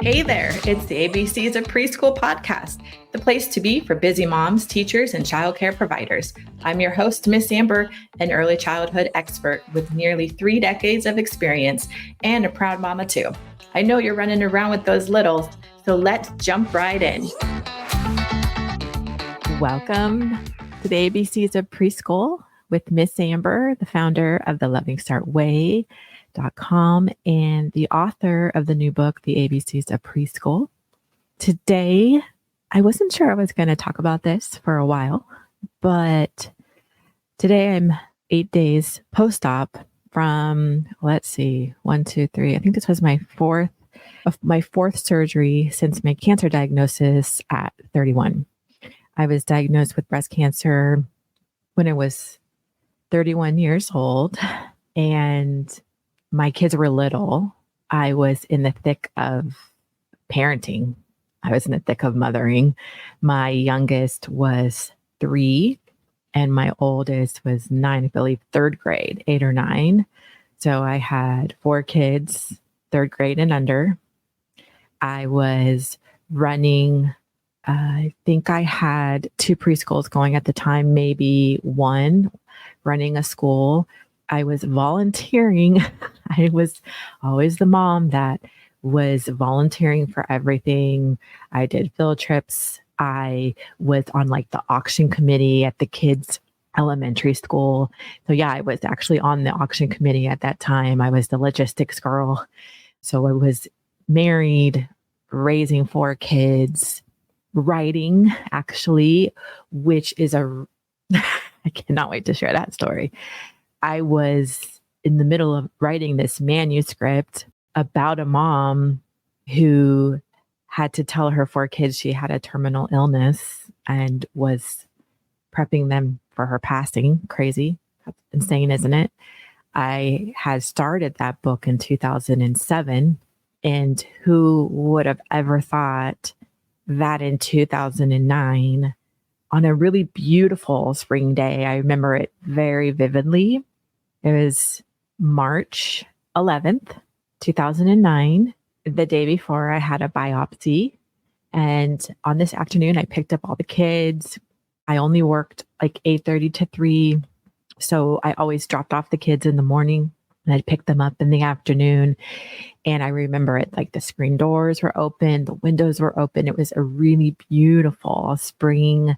Hey there, it's the ABCs of Preschool podcast, the place to be for busy moms, teachers, and childcare providers. I'm your host, Miss Amber, an early childhood expert with nearly 3 decades of experience and a proud mama too. I know you're running around with those littles, so let's jump right in. Welcome to the ABCs of Preschool with Miss Amber, the founder of the Loving Start Way.com and the author of the new book, The ABCs of Preschool. Today, I wasn't sure I was going to talk about this for a while, but today I'm 8 days post-op from, 1, 2, 3. I think this was my fourth surgery since my cancer diagnosis at 31. I was diagnosed with breast cancer when I was 31 years old, and my kids were little. I was in the thick of parenting. I was in the thick of mothering. My youngest was 3 and my oldest was 9, I believe, 3rd grade, 8 or 9. So I had 4 kids, 3rd grade and under. I was running, I think I had 2 preschools going at the time, maybe 1, running a school. I was volunteering. I was always the mom that was volunteering for everything. I did field trips. I was on like the auction committee at the kids' elementary school. So yeah, I was actually on the auction committee at that time. I was the logistics girl. So I was married, raising 4 kids, writing actually, which is I cannot wait to share that story. I was in the middle of writing this manuscript about a mom who had to tell her 4 kids she had a terminal illness and was prepping them for her passing. Crazy. That's insane, isn't it? I had started that book in 2007, and who would have ever thought that in 2009, on a really beautiful spring day, I remember it very vividly. It was March 11th, 2009, the day before I had a biopsy. And on this afternoon, I picked up all the kids. I only worked like 8:30 to 3. So I always dropped off the kids in the morning and I'd pick them up in the afternoon. And I remember it like the screen doors were open, the windows were open. It was a really beautiful spring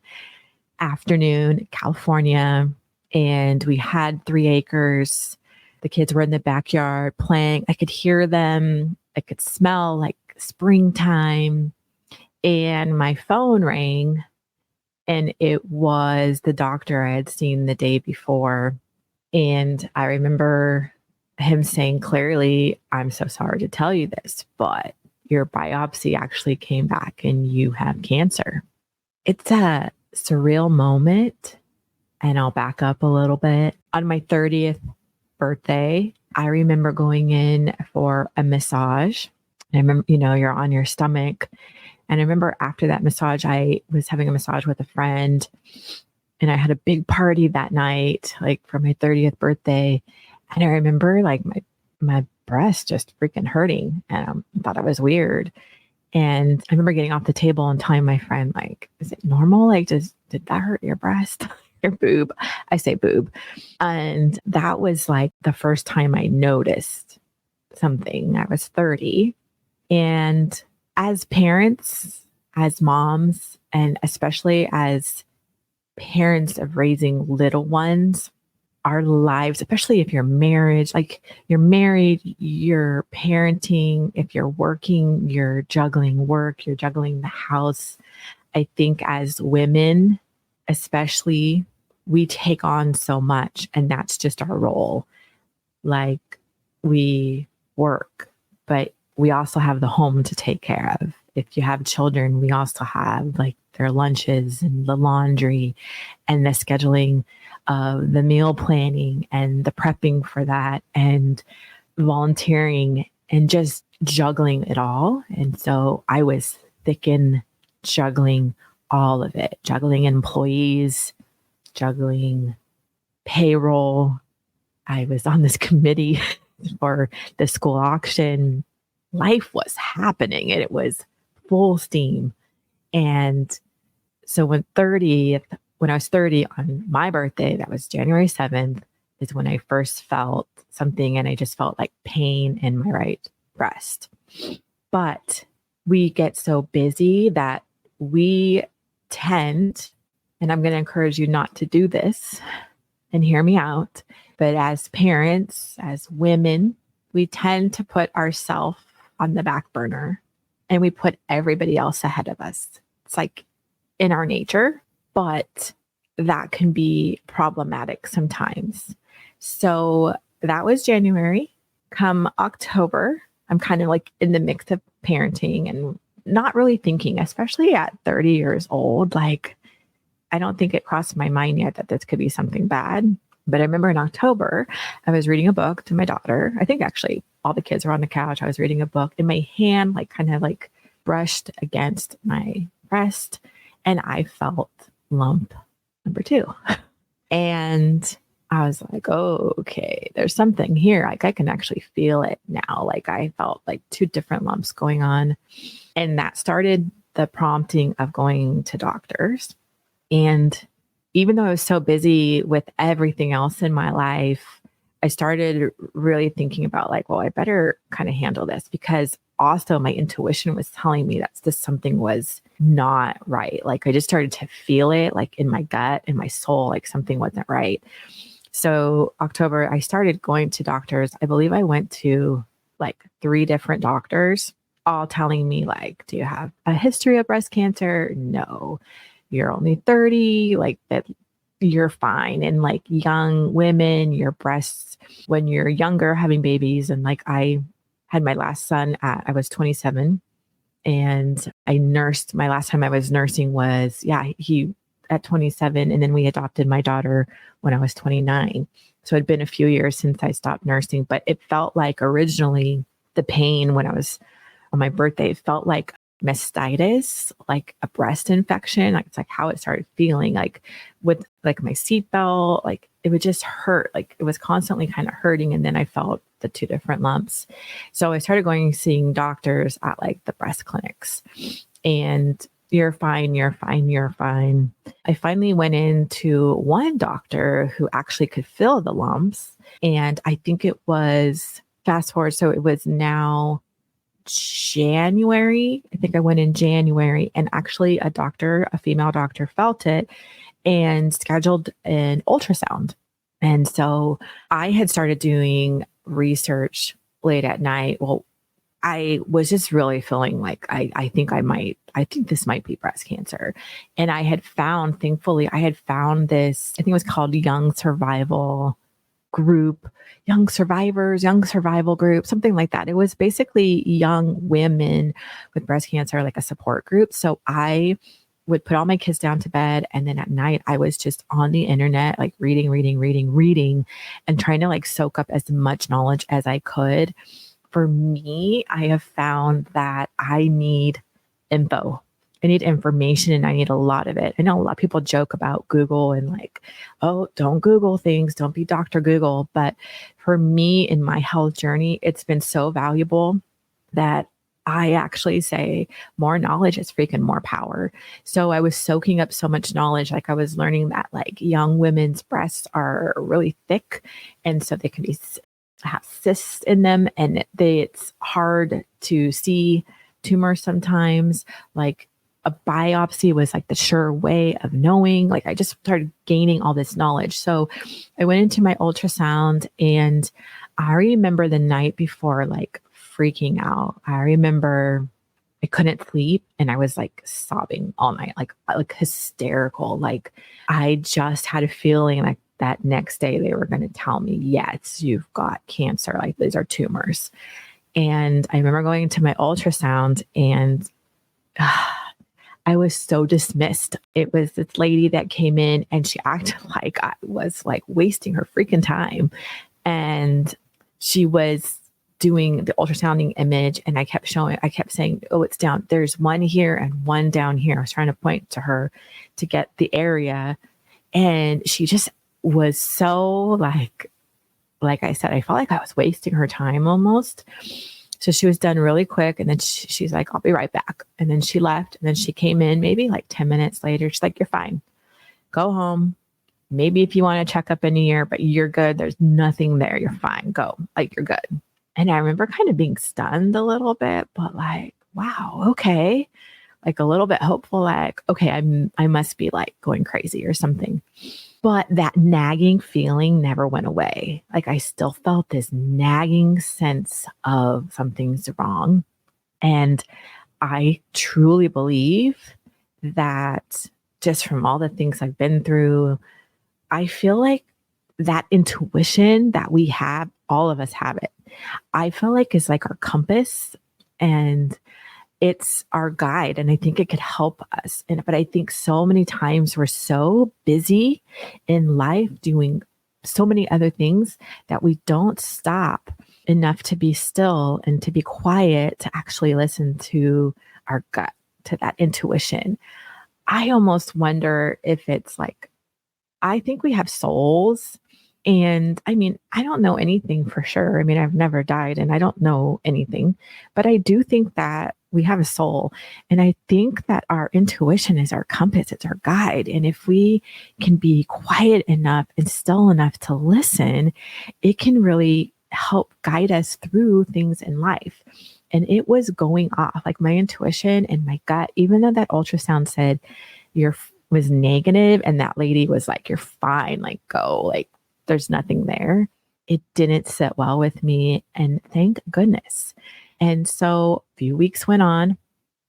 afternoon, California. And we had 3 acres. The kids were in the backyard playing. I could hear them. I could smell like springtime. And my phone rang, and it was the doctor I had seen the day before. And I remember him saying clearly, "I'm so sorry to tell you this, but your biopsy actually came back and you have cancer." It's a surreal moment. And I'll back up a little bit. On my 30th birthday, I remember going in for a massage. I remember, you're on your stomach. And I remember after that massage, I was having a massage with a friend. And I had a big party that night, like for my 30th birthday. And I remember like my breast just freaking hurting. And I thought it was weird. And I remember getting off the table and telling my friend, like, "Is it normal? Like, did that hurt your breast?" Your boob. I say boob. And that was like the first time I noticed something. I was 30. And as parents, as moms, and especially as parents of raising little ones, our lives, especially if you're married, like you're married, you're parenting, if you're working, you're juggling work, you're juggling the house. I think as women, especially, we take on so much, and that's just our role. Like, we work, but we also have the home to take care of. If you have children, we also have like their lunches and the laundry and the scheduling of the meal planning and the prepping for that and volunteering and just juggling it all. And so I was thick in juggling all of it, juggling employees, juggling payroll. I was on this committee for the school auction, life was happening and it was full steam. And so when I was 30 on my birthday, that was January 7th, is when I first felt something, and I just felt like pain in my right breast. But we get so busy that we tend, and I'm going to encourage you not to do this and hear me out, but as parents, as women, we tend to put ourselves on the back burner and we put everybody else ahead of us. It's like in our nature, but that can be problematic sometimes. So that was January. Come October, I'm kind of like in the mix of parenting and not really thinking, especially at 30 years old, like I don't think it crossed my mind yet that this could be something bad. But I remember in October, I was reading a book to my daughter. I think actually all the kids were on the couch. I was reading a book and my hand like kind of like brushed against my breast and I felt lump number 2. And I was like, oh, okay, there's something here. Like I can actually feel it now. Like I felt like 2 different lumps going on. And that started the prompting of going to doctors. And even though I was so busy with everything else in my life, I started really thinking about like, well, I better kind of handle this, because also my intuition was telling me that something was not right. Like I just started to feel it like in my gut, in my soul, like something wasn't right. So October, I started going to doctors. I believe I went to like 3 different doctors, all telling me like, do you have a history of breast cancer? No. You're only 30, like that you're fine. And like young women, your breasts, when you're younger, having babies. And like I had my last son I was 27 and I nursed. My last time I was nursing was, he at 27. And then we adopted my daughter when I was 29. So it'd been a few years since I stopped nursing, but it felt like originally the pain when I was on my birthday, it felt like mastitis, like a breast infection. Like it's like how it started feeling like with like my seatbelt, like it would just hurt. Like it was constantly kind of hurting. And then I felt the 2 different lumps. So I started seeing doctors at like the breast clinics and you're fine, you're fine, you're fine. I finally went into one doctor who actually could feel the lumps. And I think it was fast forward. So it was now January. I think I went in January and actually a female doctor felt it and scheduled an ultrasound. And so I had started doing research late at night. Well, I was just really feeling like I think this might be breast cancer. And thankfully I had found this, I think it was called Young Survival Group, something like that. It was basically young women with breast cancer, like a support group. So I would put all my kids down to bed. And then at night I was just on the internet, like reading, and trying to like soak up as much knowledge as I could. For me, I have found that I need info. I need information and I need a lot of it. I know a lot of people joke about Google and like, oh, don't Google things. Don't be Dr. Google. But for me in my health journey, it's been so valuable that I actually say more knowledge is freaking more power. So I was soaking up so much knowledge. Like I was learning that like young women's breasts are really thick. And so they can have cysts in them and it's hard to see tumors sometimes. Like a biopsy was like the sure way of knowing. Like I just started gaining all this knowledge. So I went into my ultrasound and I remember the night before like freaking out. I remember I couldn't sleep and I was like sobbing all night, like hysterical. Like I just had a feeling like that next day they were going to tell me, yes, you've got cancer. Like these are tumors. And I remember going into my ultrasound and I was so dismissed. It was this lady that came in and she acted like I was like wasting her freaking time. And she was doing the ultrasounding image and I kept saying, oh, it's down. There's one here and one down here. I was trying to point to her to get the area. And she just was so like like I said, I felt like I was wasting her time almost. So she was done really quick. And then she's like, I'll be right back. And then she left. And then she came in maybe like 10 minutes later. She's like, you're fine. Go home. Maybe if you want to check up in a year, but you're good. There's nothing there. You're fine. Go. Like, you're good. And I remember kind of being stunned a little bit, but like, wow, okay. Like a little bit hopeful, like, okay, I must be like going crazy or something. But that nagging feeling never went away. Like I still felt this nagging sense of something's wrong. And I truly believe that just from all the things I've been through, I feel like that intuition that we have, all of us have it. I feel like it's like our compass and it's our guide. And I think it could help us. But I think so many times we're so busy in life doing so many other things that we don't stop enough to be still and to be quiet, to actually listen to our gut, to that intuition. I almost wonder if it's like, I think we have souls. And I mean, I don't know anything for sure. I mean, I've never died and I don't know anything, but I do think that we have a soul. And I think that our intuition is our compass, it's our guide. And if we can be quiet enough and still enough to listen, it can really help guide us through things in life. And it was going off, like my intuition and my gut, even though that ultrasound said was negative and that lady was like, you're fine, like go, like there's nothing there. It didn't sit well with me. And thank goodness. And so a few weeks went on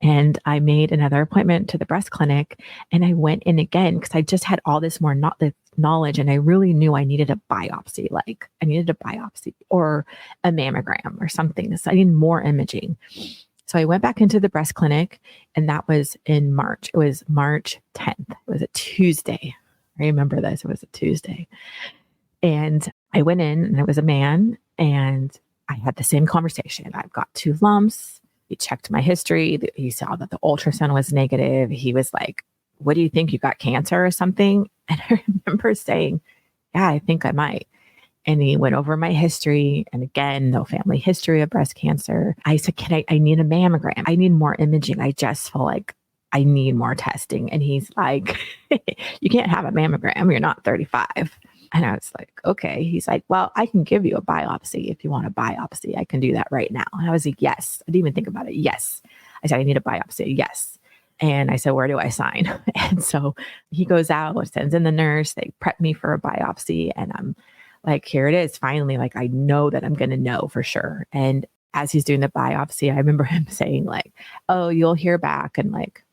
and I made another appointment to the breast clinic and I went in again because I just had all this more knowledge and I really knew I needed a biopsy. Like I needed a biopsy or a mammogram or something. So I needed more imaging. So I went back into the breast clinic and that was in March. It was March 10th. It was a Tuesday. I remember this. It was a Tuesday. And I went in and it was a man and I had the same conversation. I've got 2 lumps. He checked my history. He saw that the ultrasound was negative. He was like, what do you think? You got cancer or something? And I remember saying, yeah, I think I might. And he went over my history. And again, no family history of breast cancer. I said, I need a mammogram. I need more imaging. I just feel like I need more testing. And he's like, you can't have a mammogram. You're not 35. And I was like, okay. He's like, well, I can give you a biopsy if you want a biopsy. I can do that right now. And I was like, yes. I didn't even think about it. Yes. I said, I need a biopsy. Yes. And I said, where do I sign? And so he goes out, sends in the nurse. They prep me for a biopsy. And I'm like, here it is. Finally, like, I know that I'm going to know for sure. And as he's doing the biopsy, I remember him saying like, oh, you'll hear back in like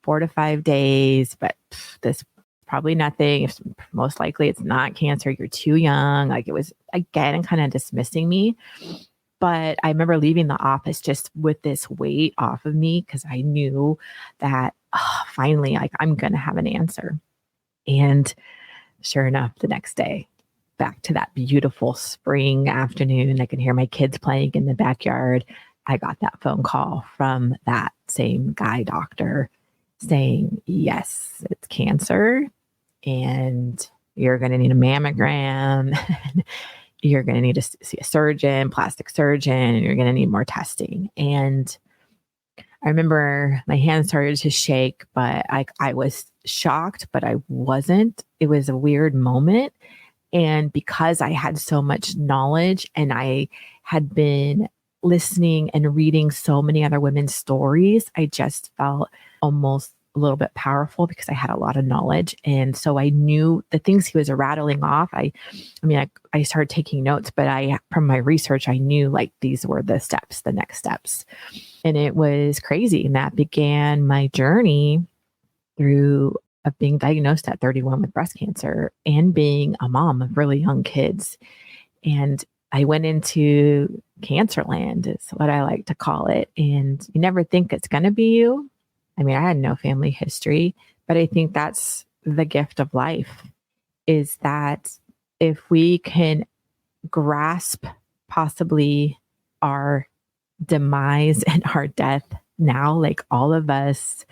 4 to 5 days, but this probably nothing. If most likely it's not cancer, you're too young. Like it was again, kind of dismissing me. But I remember leaving the office just with this weight off of me because I knew that finally, like I'm going to have an answer. And sure enough, the next day, back to that beautiful spring afternoon, I can hear my kids playing in the backyard. I got that phone call from that same guy doctor saying, yes, it's cancer. And you're going to need a mammogram. You're going to need to see a surgeon, plastic surgeon, and you're going to need more testing. And I remember my hand started to shake, but I was shocked, but I wasn't. It was a weird moment. And because I had so much knowledge and I had been listening and reading so many other women's stories, I just felt almost a little bit powerful because I had a lot of knowledge. And so I knew the things he was rattling off. I started taking notes, but from my research, I knew like these were the steps, the next steps. And it was crazy. And that began my journey through of being diagnosed at 31 with breast cancer and being a mom of really young kids. And I went into cancer land is what I like to call it. And you never think it's going to be you. I mean, I had no family history, but I think that's the gift of life is that if we can grasp possibly our demise and our death now, like all of us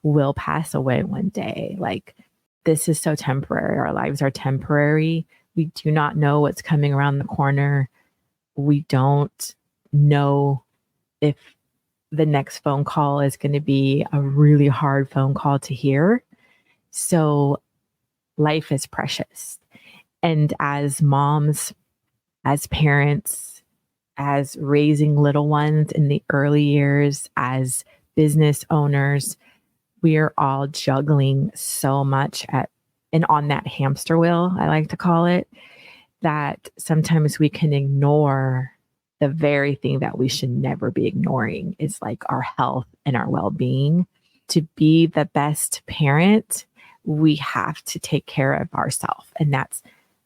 will pass away one day. Like this is so temporary. Our lives are temporary. We do not know what's coming around the corner. We don't know if the next phone call is going to be a really hard phone call to hear. So life is precious. And as moms, as parents, as raising little ones in the early years, as business owners, we are all juggling so much and on that hamster wheel, I like to call it, that sometimes we can ignore the very thing that we should never be ignoring is like our health and our well-being. To be the best parent, we have to take care of ourselves. And that's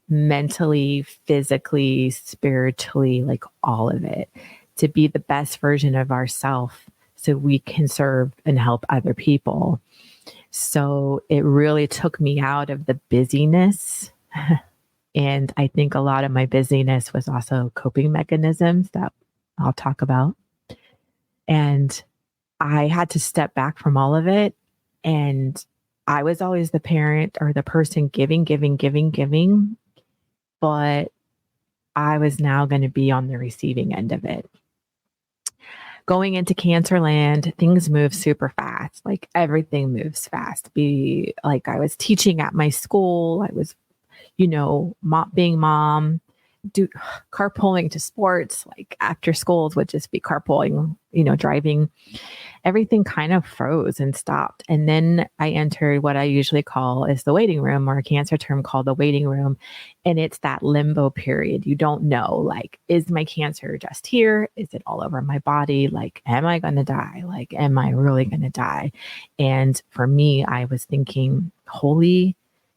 mentally, physically, spiritually, like all of it. To be the best version of ourselves so we can serve and help other people. So it really took me out of the busyness. And I think a lot of my busyness was also coping mechanisms that I'll talk about. And I had to step back from all of it. And I was always the parent or the person giving. But I was now going to be on the receiving end of it. Going into Cancerland, things move super fast. Like everything moves fast. I was teaching at my school. I was, being mom, carpooling to sports, like after schools would just be carpooling, driving. Everything kind of froze and stopped. And then I entered what I usually call is the waiting room, or a cancer term called the waiting room. And it's that limbo period. You don't know, like, is my cancer just here? Is it all over my body? Like, am I going to die? Like, am I really going to die? And for me, I was thinking, holy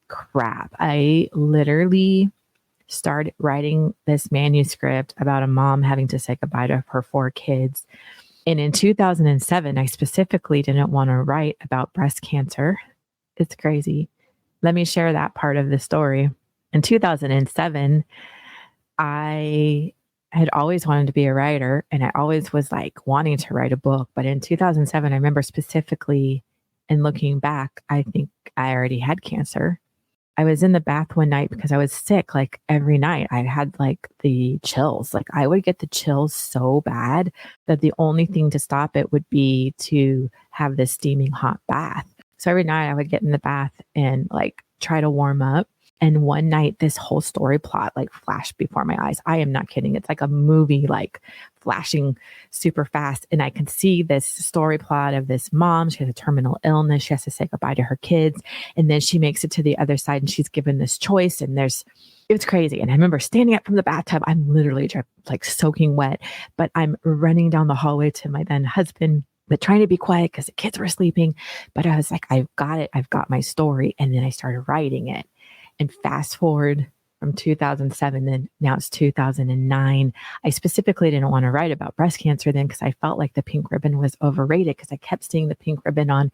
crap. I literally started writing this manuscript about a mom having to say goodbye to her 4 kids. And in 2007, I specifically didn't want to write about breast cancer. It's crazy. Let me share that part of the story. In 2007, I had always wanted to be a writer, and I always was like wanting to write a book. But in 2007, I remember specifically, and looking back, I think I already had cancer. I was in the bath one night because I was sick like every night. I had like the chills. Like I would get the chills so bad that the only thing to stop it would be to have this steaming hot bath. So every night I would get in the bath and like try to warm up. And one night this whole story plot like flashed before my eyes. I am not kidding. It's like a movie, like flashing super fast. And I can see this story plot of this mom. She has a terminal illness. She has to say goodbye to her kids. And then she makes it to the other side and she's given this choice. And it was crazy. And I remember standing up from the bathtub. I'm literally like soaking wet, but I'm running down the hallway to my then husband, but trying to be quiet because the kids were sleeping. But I was like, I've got it. I've got my story. And then I started writing it. And fast forward from 2007, then now it's 2009. I specifically didn't want to write about breast cancer then because I felt like the pink ribbon was overrated because I kept seeing the pink ribbon on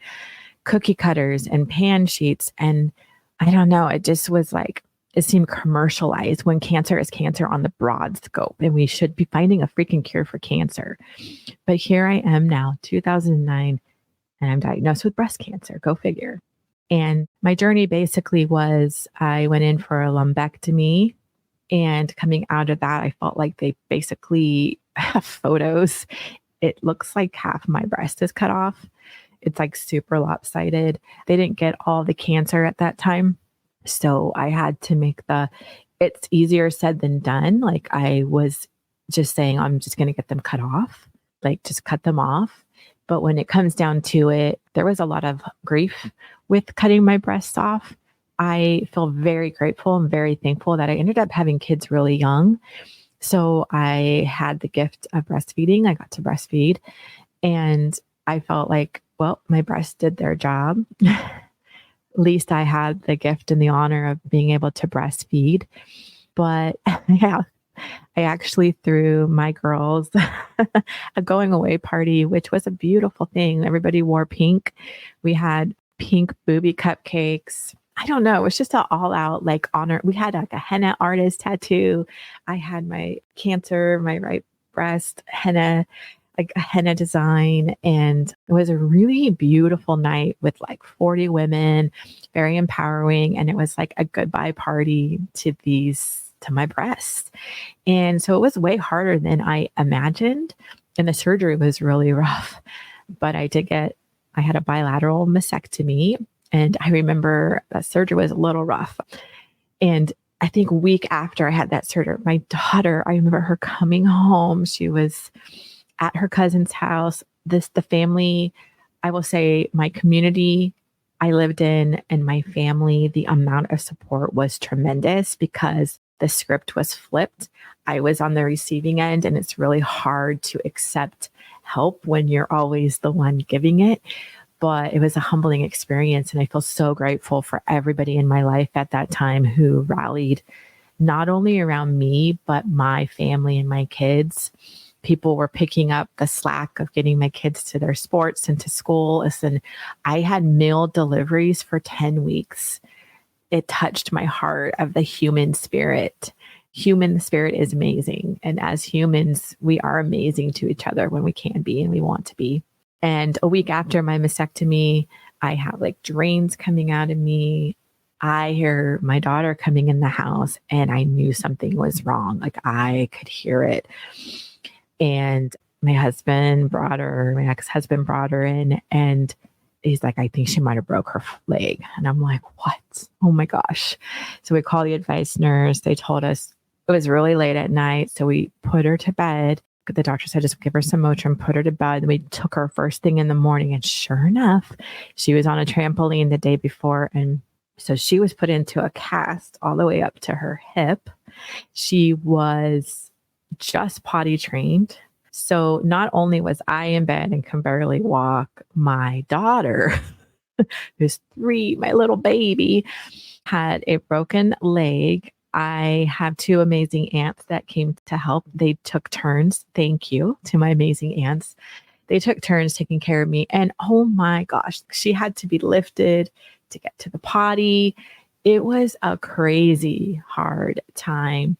cookie cutters and pan sheets. And I don't know, it just was like, it seemed commercialized when cancer is cancer on the broad scope. And we should be finding a freaking cure for cancer. But here I am now, 2009, and I'm diagnosed with breast cancer. Go figure. And my journey basically was I went in for a lumpectomy, and coming out of that, I felt like they basically have photos. It looks like half my breast is cut off. It's like super lopsided. They didn't get all the cancer at that time. So I had to make it's easier said than done. Like I was just saying, I'm just going to get them cut off, like just cut them off. But when it comes down to it, there was a lot of grief with cutting my breasts off. I feel very grateful and very thankful that I ended up having kids really young. So I had the gift of breastfeeding. I got to breastfeed, and I felt like, well, my breasts did their job. At least I had the gift and the honor of being able to breastfeed. But yeah, I actually threw my girls a going away party, which was a beautiful thing. Everybody wore pink. We had pink booby cupcakes. I don't know. It was just an all out like honor. We had like a henna artist tattoo. I had my cancer, my right breast henna. like a henna design. And it was a really beautiful night with like 40 women, very empowering. And it was like a goodbye party to my breasts. And so it was way harder than I imagined. And the surgery was really rough. But I had a bilateral mastectomy. And I remember that surgery was a little rough. And I think a week after I had that surgery, my daughter, I remember her coming home. She was at her cousin's house. The family, I will say my community I lived in and my family, the amount of support was tremendous because the script was flipped. I was on the receiving end, and it's really hard to accept help when you're always the one giving it. But it was a humbling experience. And I feel so grateful for everybody in my life at that time who rallied not only around me, but my family and my kids. People were picking up the slack of getting my kids to their sports and to school. Listen, I had meal deliveries for 10 weeks. It touched my heart of the human spirit. Human spirit is amazing. And as humans, we are amazing to each other when we can be and we want to be. And a week after my mastectomy, I have like drains coming out of me. I hear my daughter coming in the house and I knew something was wrong. Like I could hear it. And my ex-husband brought her in and he's like, I think she might have broke her leg. And I'm like, what? Oh my gosh. So we called the advice nurse. They told us it was really late at night. So we put her to bed. The doctor said, just give her some Motrin, put her to bed. And we took her first thing in the morning. And sure enough, she was on a trampoline the day before. And so she was put into a cast all the way up to her hip. She was just potty trained. So not only was I in bed and can barely walk, my daughter, who's 3, my little baby, had a broken leg. I have 2 amazing aunts that came to help. They took turns. Thank you to my amazing aunts. They took turns taking care of me. And oh my gosh, she had to be lifted to get to the potty. It was a crazy hard time.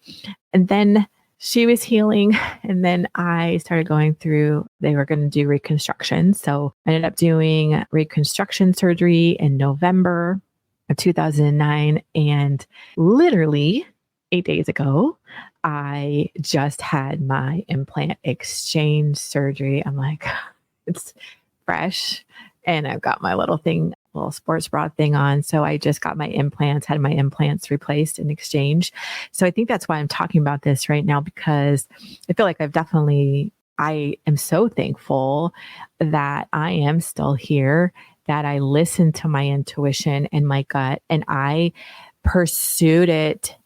And then she was healing. And then I started going through, they were going to do reconstruction. So I ended up doing reconstruction surgery in November of 2009. And literally 8 days ago, I just had my implant exchange surgery. I'm like, it's fresh. And I've got my little sports bra thing on. So I just got had my implants replaced in exchange. So I think that's why I'm talking about this right now, because I feel like I am so thankful that I am still here, that I listened to my intuition and my gut, and I pursued it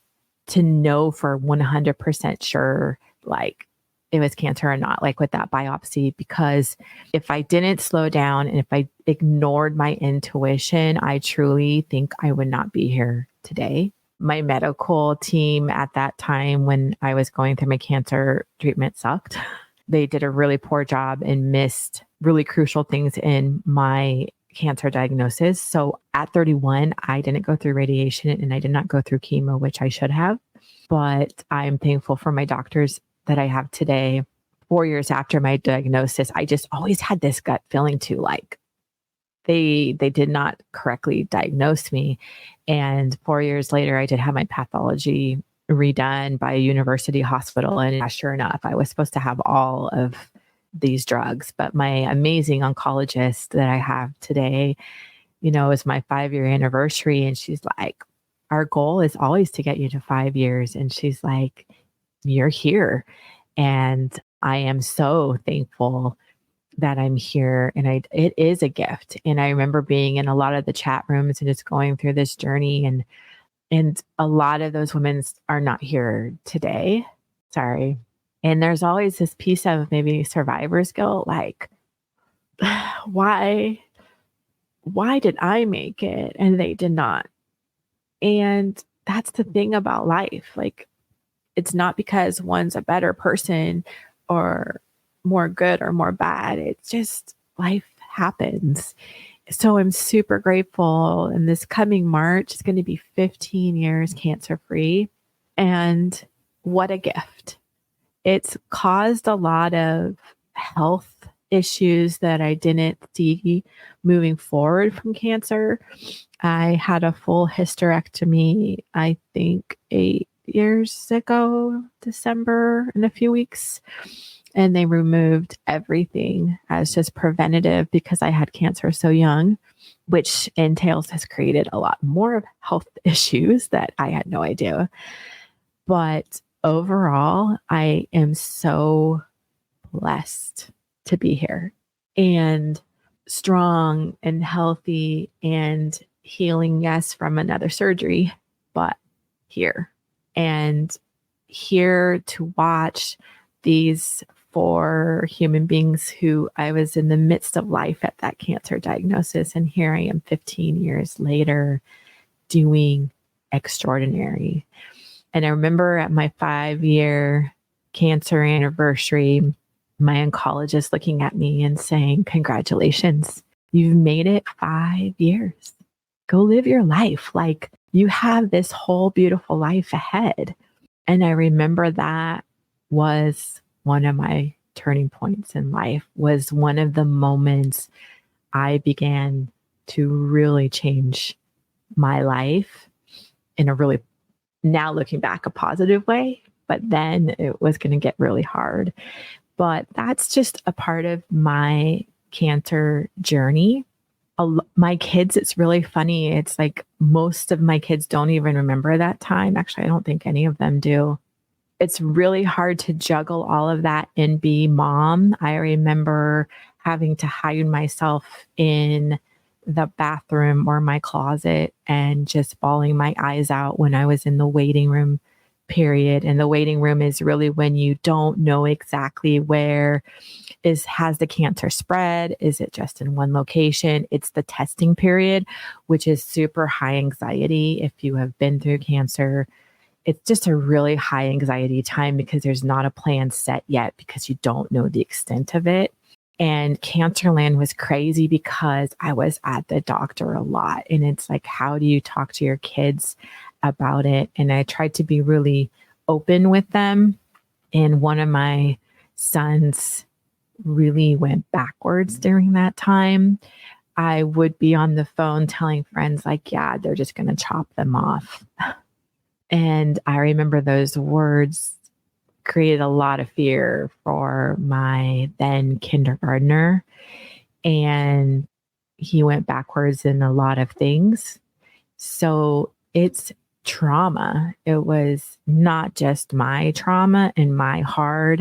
to know for 100% sure, like it was cancer or not, like with that biopsy, because if I didn't slow down and if I ignored my intuition, I truly think I would not be here today. My medical team at that time, when I was going through my cancer treatment, sucked. They did a really poor job and missed really crucial things in my cancer diagnosis. So at 31, I didn't go through radiation and I did not go through chemo, which I should have. But I'm thankful for my doctors that I have today. 4 years after my diagnosis, I just always had this gut feeling too, like they did not correctly diagnose me. And 4 years later, I did have my pathology redone by a university hospital. And sure enough, I was supposed to have all of these drugs. But my amazing oncologist that I have today, is my 5-year anniversary. And she's like, our goal is always to get you to 5 years. And she's like, you're here. And I am so thankful that I'm here. And it is a gift. And I remember being in a lot of the chat rooms and just going through this journey. And a lot of those women are not here today. Sorry. And there's always this piece of maybe survivor's guilt, like, why did I make it and they did not? And that's the thing about life. Like, it's not because one's a better person or more good or more bad. It's just life happens. So I'm super grateful. And this coming March is going to be 15 years cancer free. And what a gift. It's caused a lot of health issues that I didn't see moving forward from cancer. I had a full hysterectomy, I think 8 years ago, December, in a few weeks. And they removed everything as just preventative because I had cancer so young, which entails has created a lot more of health issues that I had no idea. But overall, I am so blessed to be here and strong and healthy and healing, yes, from another surgery, but here and here to watch these 4 human beings who I was in the midst of life at that cancer diagnosis. And here I am 15 years later doing extraordinary. And I remember at my 5-year cancer anniversary, my oncologist looking at me and saying, "Congratulations, you've made it 5 years. Go live your life. Like, you have this whole beautiful life ahead." And I remember that was one of my turning points in life, was one of the moments I began to really change my life in a really, now looking back, a positive way. But then it was going to get really hard. But that's just a part of my cancer journey. My kids, it's really funny. It's like most of my kids don't even remember that time. Actually, I don't think any of them do. It's really hard to juggle all of that and be mom. I remember having to hide myself in the bathroom or my closet and just bawling my eyes out when I was in the waiting room period. And the waiting room is really when you don't know exactly where has the cancer spread? Is it just in one location? It's the testing period, which is super high anxiety. If you have been through cancer, it's just a really high anxiety time because there's not a plan set yet because you don't know the extent of it. And Cancerland was crazy because I was at the doctor a lot. And it's like, how do you talk to your kids about it? And I tried to be really open with them. And one of my sons really went backwards during that time. I would be on the phone telling friends like, yeah, they're just going to chop them off. And I remember those words created a lot of fear for my then kindergartner. And he went backwards in a lot of things. So it's trauma. It was not just my trauma and my heart,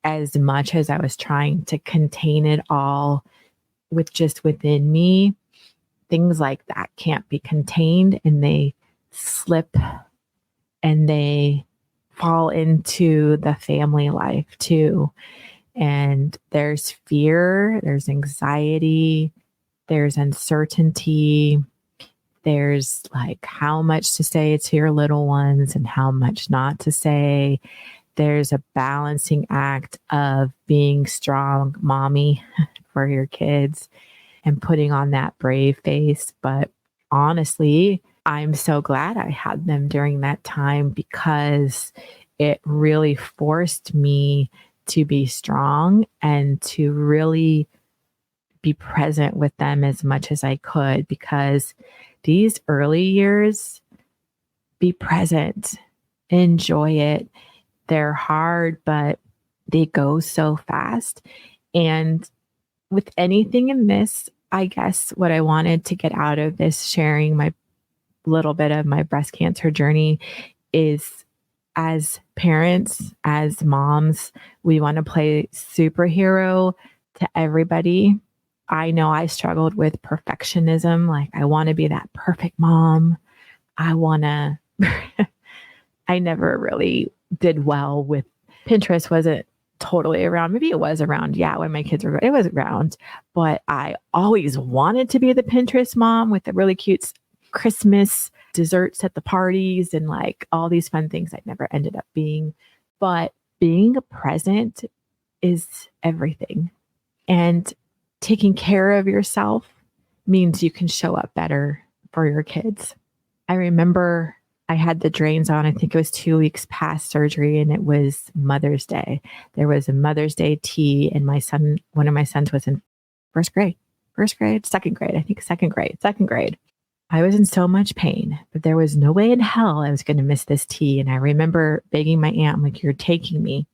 as much as I was trying to contain it all with just within me. Things like that can't be contained, and they slip and they fall into the family life too. And there's fear, there's anxiety, there's uncertainty, there's like how much to say to your little ones and how much not to say. There's a balancing act of being strong mommy for your kids and putting on that brave face. But honestly, I'm so glad I had them during that time because it really forced me to be strong and to really be present with them as much as I could, because these early years, be present, enjoy it. They're hard, but they go so fast. And with anything in this, I guess what I wanted to get out of this, sharing my little bit of my breast cancer journey, is as parents, as moms, we want to play superhero to everybody. I know I struggled with perfectionism. Like, I want to be that perfect mom. I never really did well with Pinterest. Wasn't totally around. Maybe it was around. Yeah. When my kids were, it was around, but I always wanted to be the Pinterest mom with the really cute Christmas desserts at the parties and like all these fun things I never ended up being. But being present is everything. And taking care of yourself means you can show up better for your kids. I remember I had the drains on. I think it was 2 weeks past surgery, and it was Mother's Day. There was a Mother's Day tea, and one of my sons was in second grade. I think second grade. I was in so much pain, but there was no way in hell I was going to miss this tea. And I remember begging my aunt, I'm like, you're taking me.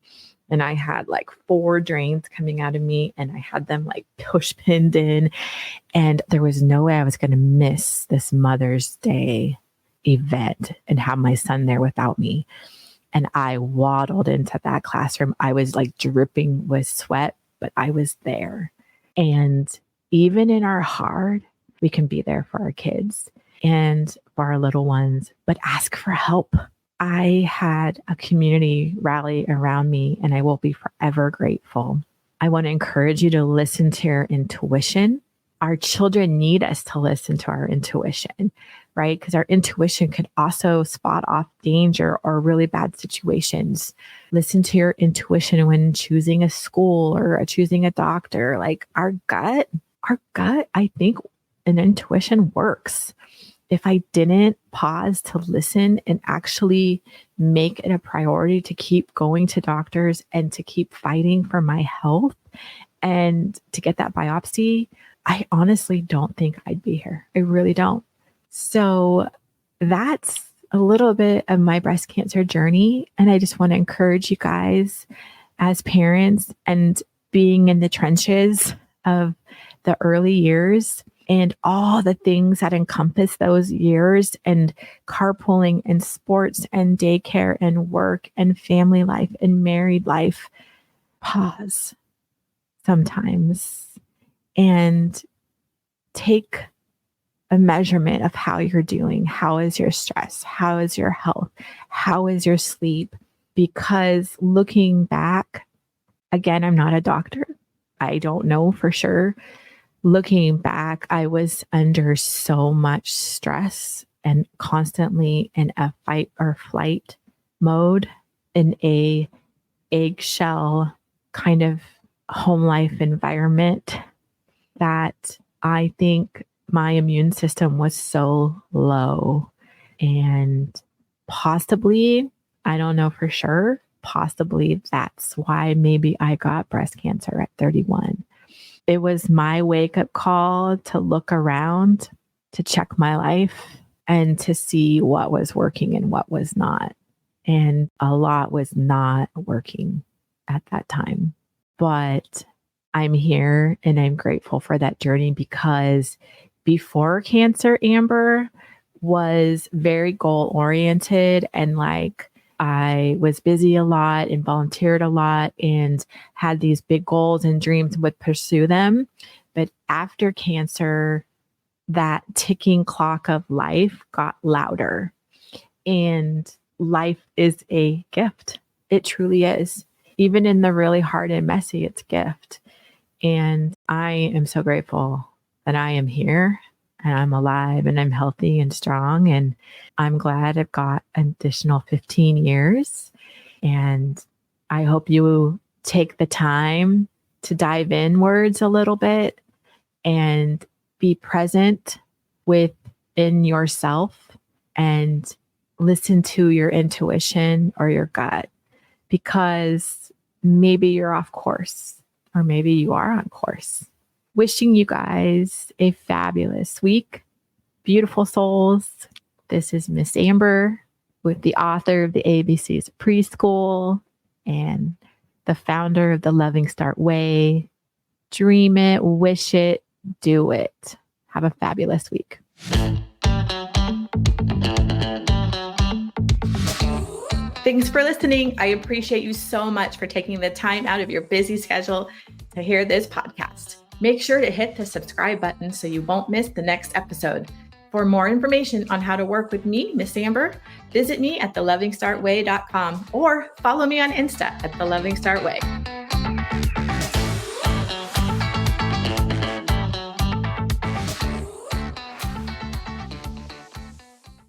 And I had like 4 drains coming out of me, and I had them like push pinned in. And there was no way I was going to miss this Mother's Day event and have my son there without me. And I waddled into that classroom. I was like dripping with sweat, but I was there. And even in our hard, we can be there for our kids and for our little ones, but ask for help. I had a community rally around me, and I will be forever grateful. I want to encourage you to listen to your intuition. Our children need us to listen to our intuition, right? Because our intuition could also spot off danger or really bad situations. Listen to your intuition when choosing a school or choosing a doctor. Like our gut, I think an intuition works. If I didn't pause to listen and actually make it a priority to keep going to doctors and to keep fighting for my health and to get that biopsy, I honestly don't think I'd be here. I really don't. So that's a little bit of my breast cancer journey. And I just want to encourage you guys as parents and being in the trenches of the early years and all the things that encompass those years, and carpooling and sports and daycare and work and family life and married life. Pause sometimes and take a measurement of how you're doing. How is your stress? How is your health? How is your sleep? Because looking back, again, I'm not a doctor. I don't know for sure. Looking back, I was under so much stress and constantly in a fight or flight mode, in a eggshell kind of home life environment, that I think my immune system was so low. And possibly, I don't know for sure, possibly that's why maybe I got breast cancer at 31. It was my wake-up call to look around, to check my life, and to see what was working and what was not. And a lot was not working at that time. But I'm here and I'm grateful for that journey, because before cancer, Amber was very goal-oriented, and like I was busy a lot and volunteered a lot and had these big goals and dreams and would pursue them. But after cancer, that ticking clock of life got louder, and life is a gift. It truly is. Even in the really hard and messy, it's a gift. And I am so grateful that I am here and I'm alive and I'm healthy and strong. And I'm glad I've got an additional 15 years. And I hope you take the time to dive inwards a little bit and be present within yourself and listen to your intuition or your gut, because maybe you're off course or maybe you are on course. Wishing you guys a fabulous week. Beautiful souls. This is Miss Amber, with the author of the ABCs of Preschool and the founder of the Loving Start Way. Dream it, wish it, do it. Have a fabulous week. Thanks for listening. I appreciate you so much for taking the time out of your busy schedule to hear this podcast. Make sure to hit the subscribe button so you won't miss the next episode. For more information on how to work with me, Miss Amber, visit me at thelovingstartway.com or follow me on Insta at The Loving Start Way.